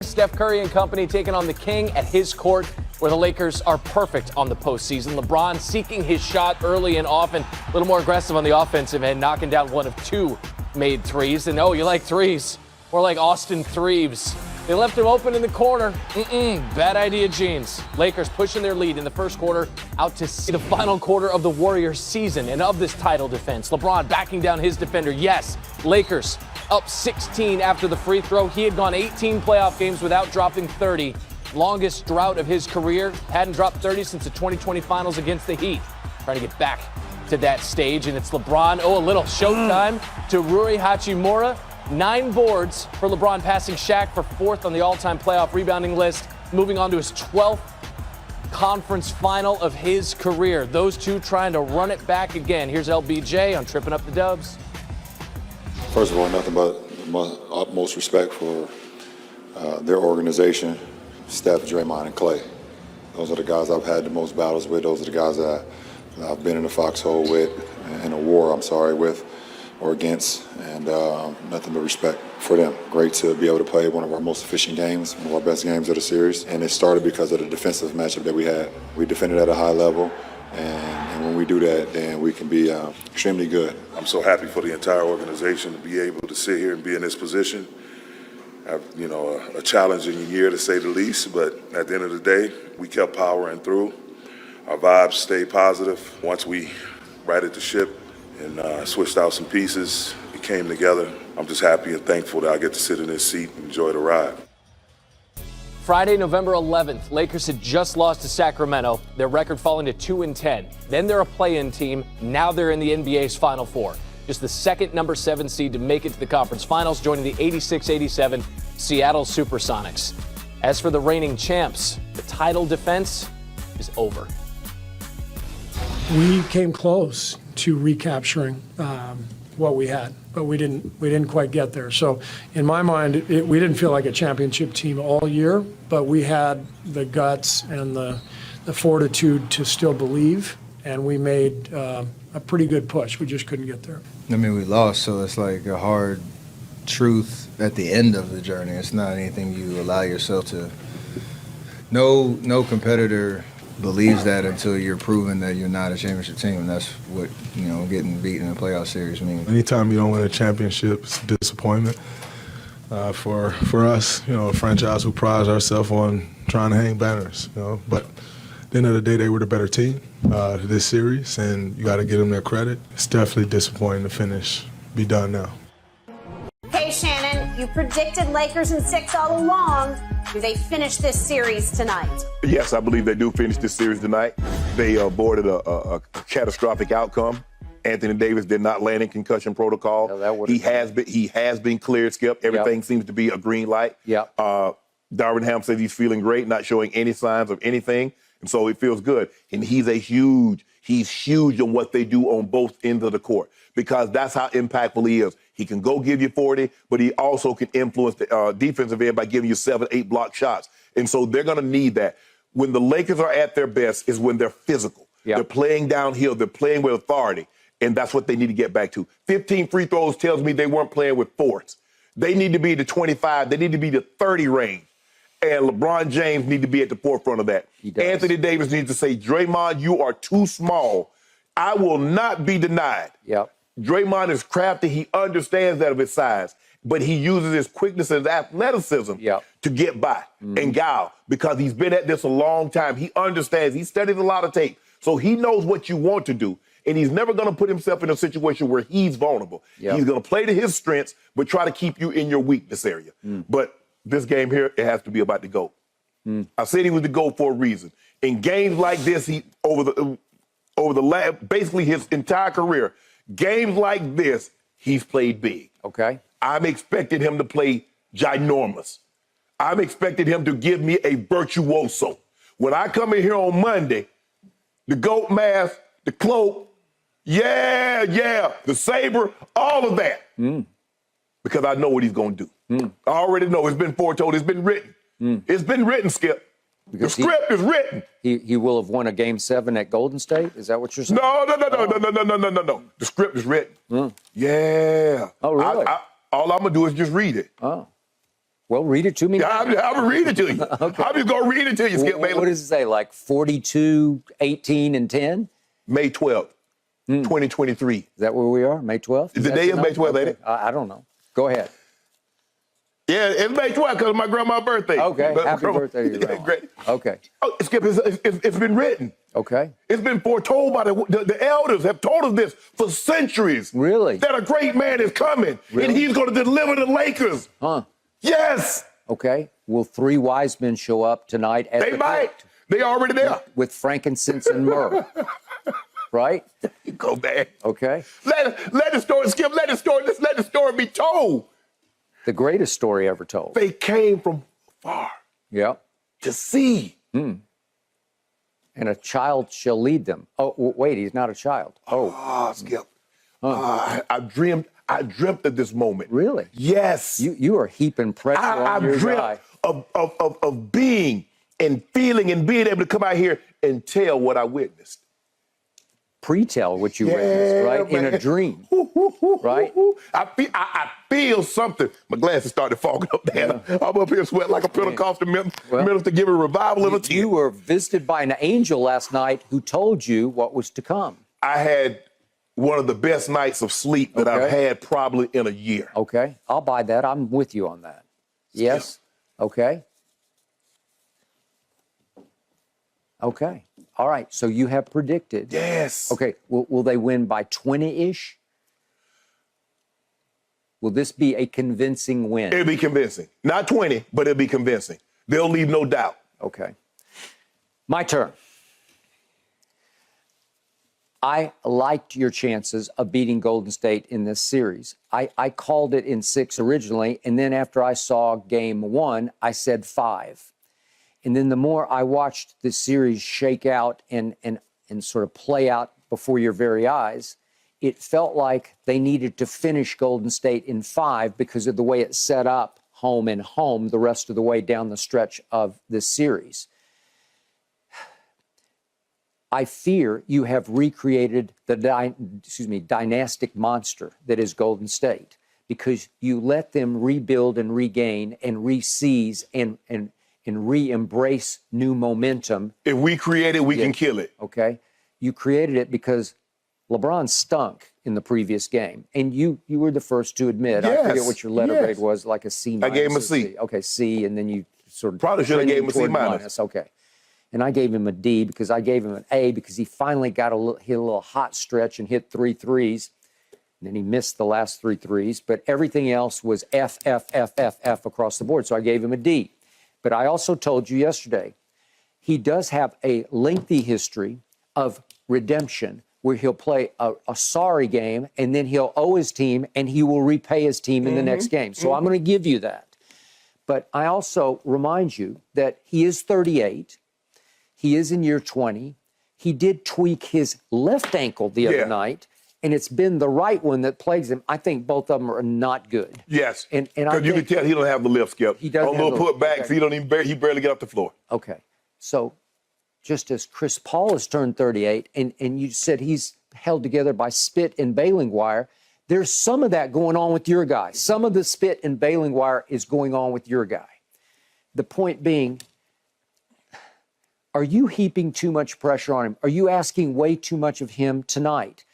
Steph Curry and company taking on the King at his court, where the Lakers are perfect on the postseason. LeBron seeking his shot early and often, a little more aggressive on the offensive end, knocking down one of two made threes. And oh, you like threes? More like Austin Threeves. They left him open in the corner. Bad idea, Jeans. Lakers pushing their lead in the first quarter out to see the final quarter of the Warriors season and of this title defense. LeBron backing down his defender. Yes, Lakers up 16 after the free throw. He had gone 18 playoff games without dropping 30. Longest drought of his career. Hadn't dropped 30 since the 2020 finals against the Heat. Trying to get back to that stage, and it's LeBron. Oh, a little showtime to Rui Hachimura. 9 boards for LeBron, passing Shaq for 4th on the all-time playoff rebounding list, moving on to his 12th conference final of his career. Those two trying to run it back again. Here's LBJ on Tripping Up the Dubs. First of all, nothing but utmost respect for their organization, Steph, Draymond, and Clay. Those are the guys I've had the most battles with. Those are the guys that I've been in the foxhole with, in a war, with or against, and nothing but respect for them. Great to be able to play one of our most efficient games, one of our best games of the series, and it started because of the defensive matchup that we had. We defended at a high level, and when we do that, then we can be extremely good. I'm so happy for the entire organization to be able to sit here and be in this position. A challenging year to say the least, but at the end of the day, we kept powering through. Our vibes stayed positive. Once we righted the ship and switched out some pieces, it came together. I'm just happy and thankful that I get to sit in this seat and enjoy the ride. Friday, November 11th, Lakers had just lost to Sacramento, their record falling to 2-10. Then they're a play-in team. Now they're in the NBA's Final Four. Just the second number 7 seed to make it to the conference finals, joining the 86-87 Seattle Supersonics. As for the reigning champs, the title defense is over. We came close to recapturing what we had, but we didn't quite get there. So in my mind, we didn't feel like a championship team all year, but we had the guts and the fortitude to still believe, and we made a pretty good push. We just couldn't get there. I mean, we lost, so it's like a hard truth at the end of the journey. It's not anything you allow yourself to. No competitor believes that until you're proven that you're not a championship team, and that's what getting beaten in a playoff series means. Anytime you don't win a championship, it's a disappointment. For us, a franchise who prides ourselves on trying to hang banners, But at the end of the day, they were the better team this series, and you got to give them their credit. It's definitely disappointing to finish, be done now. Hey, Shannon, you predicted Lakers in 6 all along. Do they finish this series tonight? Yes, I believe they do finish this series tonight. They avoided a catastrophic outcome. Anthony Davis did not land in concussion protocol. No, he has been cleared, Skip. Everything seems to be a green light. Darvin Ham says he's feeling great, not showing any signs of anything, and so it feels good. And he's huge on what they do on both ends of the court, because that's how impactful he is. He can go give you 40, but he also can influence the defensive end by giving you 7, 8 block shots. And so they're going to need that. When the Lakers are at their best is when they're physical. They're playing downhill. They're playing with authority. And that's what they need to get back to. 15 free throws tells me they weren't playing with force. They need to be the 25. They need to be the 30 range. And LeBron James need to be at the forefront of that. Anthony Davis needs to say, Draymond, you are too small. I will not be denied. Draymond is crafty. He understands that of his size, but he uses his quickness and his athleticism to get by and guile, because he's been at this a long time. He understands. He studied a lot of tape, so he knows what you want to do, and he's never going to put himself in a situation where he's vulnerable. He's going to play to his strengths, but try to keep you in your weakness area. But this game here, it has to be about the GOAT. I said he was the GOAT for a reason. In games like this, basically his entire career, games like this, he's played big. I'm expecting him to play ginormous. I'm expecting him to give me a virtuoso. When I come in here on Monday, the GOAT mask, the cloak, the saber, all of that. Because I know what he's going to do. I already know. It's been foretold. It's been written. It's been written, Skip. Because the script is written. He will have won a Game 7 at Golden State? Is that what you're saying? No. The script is written. Yeah. Oh, really? All I'm going to do is just read it. Oh. Well, read it to me. I'm going to read it to you. Okay. I'm just going to read it to you, Skip Bayless. What does it say, like 42, 18, and 10? May 12th, 2023. Is that where we are, May 12th? The day is May 12th, ain't it? I don't know. Go ahead. Yeah, it's May 12th because of my grandma's birthday. Okay, happy birthday to your grandma. Great. Okay. Oh, Skip, it's been written. Okay. It's been foretold by the elders have told us this for centuries. Really? That a great man is coming, Really? and he's going to deliver the Lakers. Huh. Yes. Okay. Will 3 wise men show up tonight at They the might. court They already there. with frankincense and myrrh? Right? You go back. Okay. Let the story, Skip, let the story be told. The greatest story ever told. They came from far Yeah. to see. And a child shall lead them. Oh, wait, he's not a child. Oh, Skip. I dreamt of this moment. really? Yes. You are heaping pressure I on your dreamt guy. of being and feeling and being able to come out here and tell what I witnessed. Pre-tell what you witnessed, right? man. In a dream, right? I feel something. My glasses started fogging up there. I'm up here sweating like a Pentecostal minister giving a revival of a team. You were visited by an angel last night who told you what was to come. I had one of the best nights of sleep that I've had probably in a year. Okay, I'll buy that. I'm with you on that. Yes. Okay. Okay. All right. So you have predicted. Yes. Okay. Will they win by 20-ish? Will this be a convincing win? It'll be convincing. Not 20, but it'll be convincing. They'll leave no doubt. Okay. My turn. I liked your chances of beating Golden State in this series. I called it in 6 originally, and then after I saw game 1, I said 5. And then the more I watched this series shake out and sort of play out before your very eyes, it felt like they needed to finish Golden State in 5 because of the way it set up home and home the rest of the way down the stretch of this series. I fear you have recreated the dynastic monster that is Golden State because you let them rebuild and regain and re-seize and re-embrace new momentum. If we create it, we can kill it. Okay? You created it because LeBron stunk in the previous game. And you were the first to admit, I forget what your letter grade was, like a C minus. I gave him a C. Okay, C, and then you sort of probably should have gave him a C minus. minus. Okay. And I gave him a D because I gave him an A because he finally got hit a little hot stretch and hit 3 threes. And then he missed the last 3 threes. But everything else was F, F, F, F, F across the board. So I gave him a D. But I also told you yesterday, he does have a lengthy history of redemption where he'll play a sorry game and then he'll owe his team and he will repay his team in the next game. So I'm going to give you that. But I also remind you that he is 38. He is in year 20. He did tweak his left ankle the other night, and it's been the right one that plagues him. I think both of them are not good. Yes. And because you can tell he don't have the lift, Skip. He doesn't on have little the- putbacks, okay. he barely get off the floor. Okay. So just as Chris Paul has turned 38, and you said he's held together by spit and baling wire, there's some of that going on with your guy. Some of the spit and baling wire is going on with your guy. The point being, are you heaping too much pressure on him? Are you asking way too much of him tonight?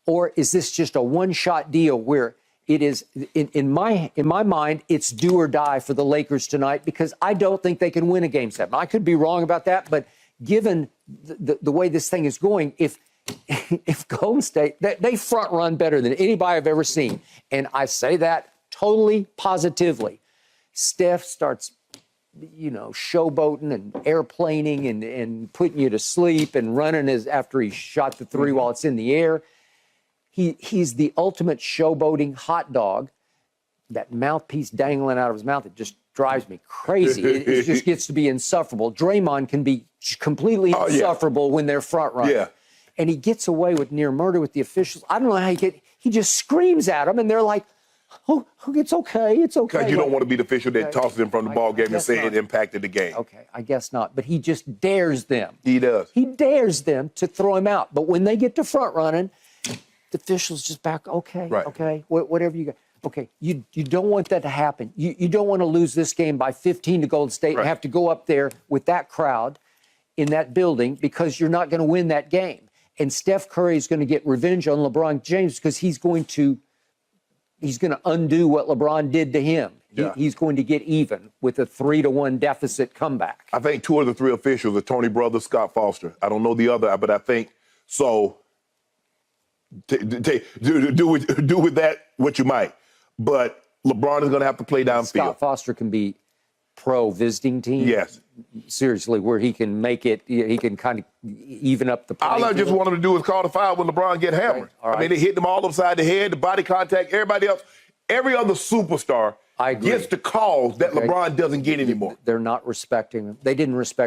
Or is this just a one-shot deal where it is, in my mind, it's do or die for the Lakers tonight because I don't think they can win a Game 7. I could be wrong about that, but given the way this thing is going, if Golden State, they front run better than anybody I've ever seen. And I say that totally positively. Steph starts showboating and airplaning and putting you to sleep and running after he shot the 3 while it's in the air. He's the ultimate showboating hot dog. That mouthpiece dangling out of his mouth, it just drives me crazy. It just gets to be insufferable. Draymond can be completely insufferable when they're front running. Yeah. And he gets away with near murder with the officials. I don't know how he just screams at them and they're like, oh, it's okay, it's okay. Because you don't want to be the official that tosses him from the ball game and guess say not. it impacted the game. Okay, I guess not. But he just dares them. He does. He dares them to throw him out. But when they get to front running, the officials just back, okay, Right. okay, whatever you got. Okay, you don't want that to happen. You don't want to lose this game by 15 to Golden State and have to go up there with that crowd in that building because you're not going to win that game. And Steph Curry is going to get revenge on LeBron James because he's going to undo what LeBron did to him. Yeah. He's going to get even with a 3-1 deficit comeback. I think 2 of the 3 officials are Tony Brothers, Scott Foster. I don't know the other, but I think so. Do with that what you might. But LeBron is going to have to play downfield. Scott Foster can be pro visiting team. Yes. Seriously, where he can make it, he can kind of even up the play. All I just want him to do is call the foul when LeBron get hammered. All right. I mean, they hit them all upside the head, the body contact, everybody else. Every other superstar gets the calls that LeBron doesn't get anymore. They're not respecting him. They didn't respect